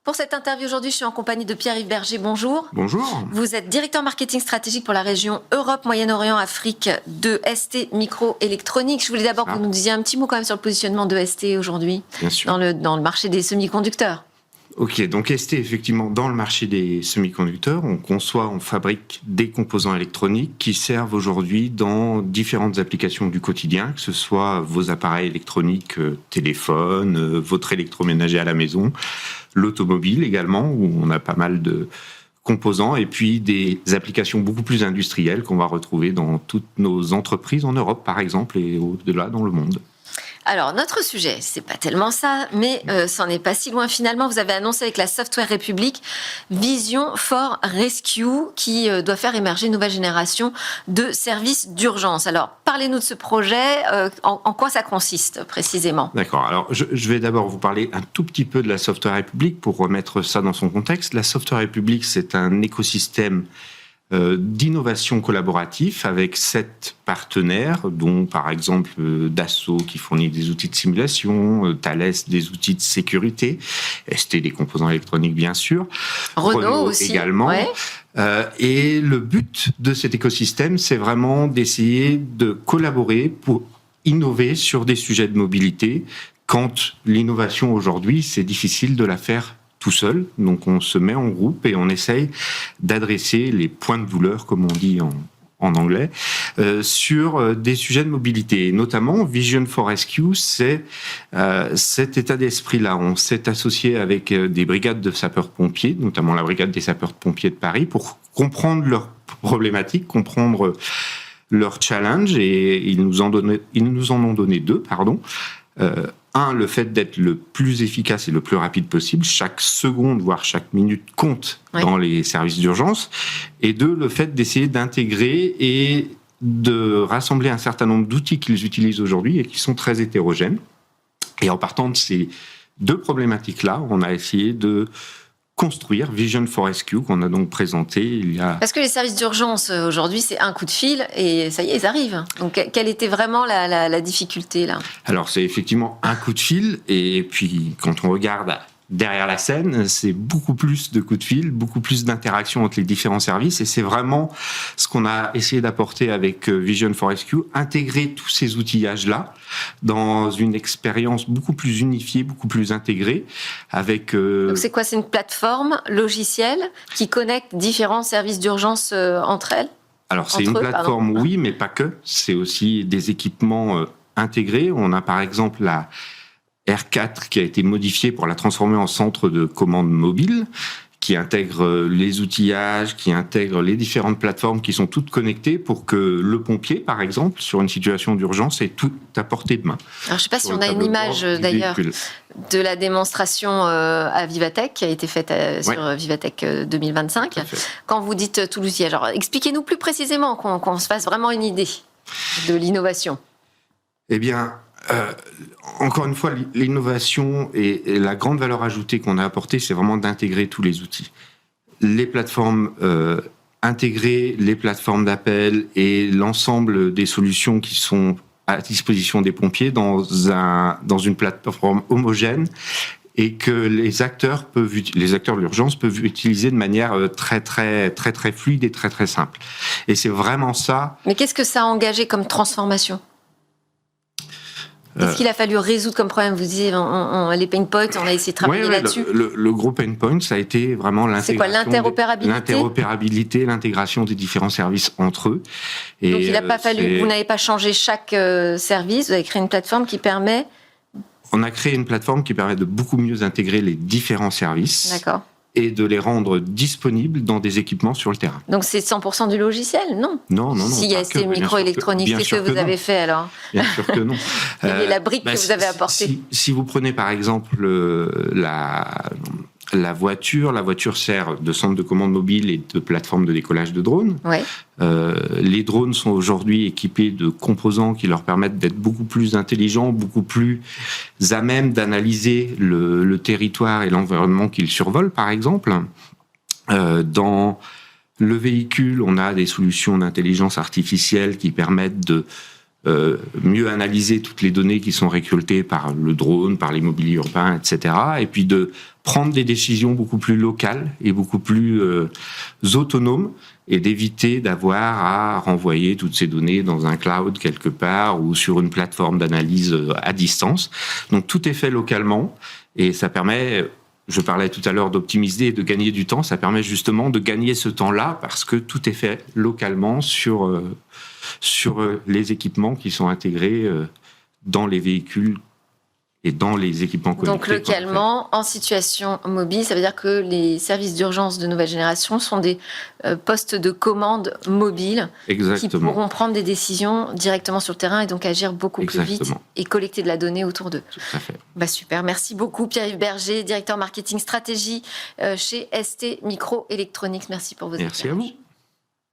Pour cette interview aujourd'hui, je suis en compagnie de Pierre-Yves Berger. Bonjour. Bonjour. Vous êtes directeur marketing stratégique pour la région Europe, Moyen-Orient, Afrique de ST Microélectronique. Je voulais d'abord que vous nous disiez un petit mot quand même sur le positionnement de ST aujourd'hui dans le marché des semi-conducteurs. Ok, donc ST, effectivement, dans le marché des semi-conducteurs, on conçoit, on fabrique des composants électroniques qui servent aujourd'hui dans différentes applications du quotidien, que ce soit vos appareils électroniques, téléphone, votre électroménager à la maison, l'automobile également, où on a pas mal de composants, et puis des applications beaucoup plus industrielles qu'on va retrouver dans toutes nos entreprises en Europe, par exemple, et au-delà dans le monde. Alors, notre sujet, c'est pas tellement ça, mais c'en est pas si loin finalement. Vous avez annoncé avec la Software République Vision for Rescue qui doit faire émerger une nouvelle génération de services d'urgence. Alors, parlez-nous de ce projet. En quoi ça consiste précisément ? D'accord. Alors, je vais d'abord vous parler un tout petit peu de la Software République pour remettre ça dans son contexte. La Software République, c'est un écosystème d'innovation collaborative avec 7 partenaires, dont par exemple Dassault qui fournit des outils de simulation, Thales des outils de sécurité, ST des composants électroniques bien sûr, Renault aussi, également. Ouais. Et le but de cet écosystème, c'est vraiment d'essayer de collaborer pour innover sur des sujets de mobilité, quand l'innovation aujourd'hui, c'est difficile de la faire tout seul, donc on se met en groupe et on essaye d'adresser les points de douleur, comme on dit en anglais, sur des sujets de mobilité. Et notamment, Vision for Rescue, c'est cet état d'esprit-là. On s'est associé avec des brigades de sapeurs-pompiers, notamment la brigade des sapeurs-pompiers de Paris, pour comprendre leurs problématiques, comprendre leurs challenges, et ils nous en ont donné 2, pardon. Un, le fait d'être le plus efficace et le plus rapide possible. Chaque seconde, voire chaque minute compte dans les services d'urgence. Et 2, le fait d'essayer d'intégrer et de rassembler un certain nombre d'outils qu'ils utilisent aujourd'hui et qui sont très hétérogènes. Et en partant de ces 2 problématiques-là, on a essayé de construire Vision for Rescue, qu'on a donc présenté il y a... Parce que les services d'urgence, aujourd'hui, c'est un coup de fil et ça y est, ils arrivent. Donc, quelle était vraiment la difficulté, là ? Alors, c'est effectivement un coup de fil, et puis quand on regarde derrière la scène, c'est beaucoup plus de coups de fil, beaucoup plus d'interactions entre les différents services, et c'est vraiment ce qu'on a essayé d'apporter avec Vision for Rescue, intégrer tous ces outillages-là dans une expérience beaucoup plus unifiée, beaucoup plus intégrée, avec... Donc c'est quoi ? C'est une plateforme logicielle qui connecte différents services d'urgence entre elles ? Alors c'est une plateforme, oui, mais pas que. C'est aussi des équipements intégrés. On a par exemple la R4 qui a été modifiée pour la transformer en centre de commande mobile, qui intègre les outillages, qui intègre les différentes plateformes qui sont toutes connectées pour que le pompier, par exemple, sur une situation d'urgence, ait tout à portée de main. Alors, je ne sais pas si on a une image, d'ailleurs, de la démonstration à Vivatech, qui a été faite sur Vivatech 2025. Quand vous dites tout l'outillage, alors expliquez-nous plus précisément, qu'on se fasse vraiment une idée de l'innovation. Eh bien... encore une fois, l'innovation et la grande valeur ajoutée qu'on a apportée, c'est vraiment d'intégrer tous les outils. Les plateformes intégrées, les plateformes d'appel et l'ensemble des solutions qui sont à disposition des pompiers dans une plateforme homogène, et que les acteurs de l'urgence peuvent utiliser de manière très fluide et très simple. Et c'est vraiment ça. Mais qu'est-ce que ça a engagé comme transformation ? Qu'est-ce qu'il a fallu résoudre comme problème ? Vous disiez les pain points, on a essayé de travailler là-dessus. Le gros pain point, ça a été vraiment l'intégration. C'est quoi, l'interopérabilité ? L'interopérabilité, l'intégration des différents services entre eux. Et donc il n'a pas fallu, vous n'avez pas changé chaque service, vous avez créé une plateforme qui permet... On a créé une plateforme qui permet de beaucoup mieux intégrer les différents services. D'accord. Et de les rendre disponibles dans des équipements sur le terrain. Donc c'est 100% du logiciel, non ? Non. S'il y a ces microélectroniques, qu'est-ce que vous avez fait alors ? Bien sûr que non. La brique que vous avez apportée. Si vous prenez par exemple la voiture sert de centre de commande mobile et de plateforme de décollage de drones. Ouais. Les drones sont aujourd'hui équipés de composants qui leur permettent d'être beaucoup plus intelligents, beaucoup plus à même d'analyser le territoire et l'environnement qu'ils survolent, par exemple. Dans le véhicule, on a des solutions d'intelligence artificielle qui permettent de mieux analyser toutes les données qui sont récoltées par le drone, par l'immobilier urbain, etc. Et puis de prendre des décisions beaucoup plus locales et beaucoup plus autonomes, et d'éviter d'avoir à renvoyer toutes ces données dans un cloud quelque part ou sur une plateforme d'analyse à distance. Donc tout est fait localement, et ça permet, je parlais tout à l'heure d'optimiser et de gagner du temps, ça permet justement de gagner ce temps-là parce que tout est fait localement sur les équipements qui sont intégrés dans les véhicules et dans les équipements connectés. Donc localement, en situation mobile, ça veut dire que les services d'urgence de nouvelle génération sont des postes de commande mobiles. Exactement. Qui pourront prendre des décisions directement sur le terrain et donc agir beaucoup plus vite et collecter de la donnée autour d'eux. Tout à fait. Super, merci beaucoup Pierre-Yves Berger, directeur marketing stratégie chez ST Microélectronics. Merci pour vos éclairages. Merci à vous.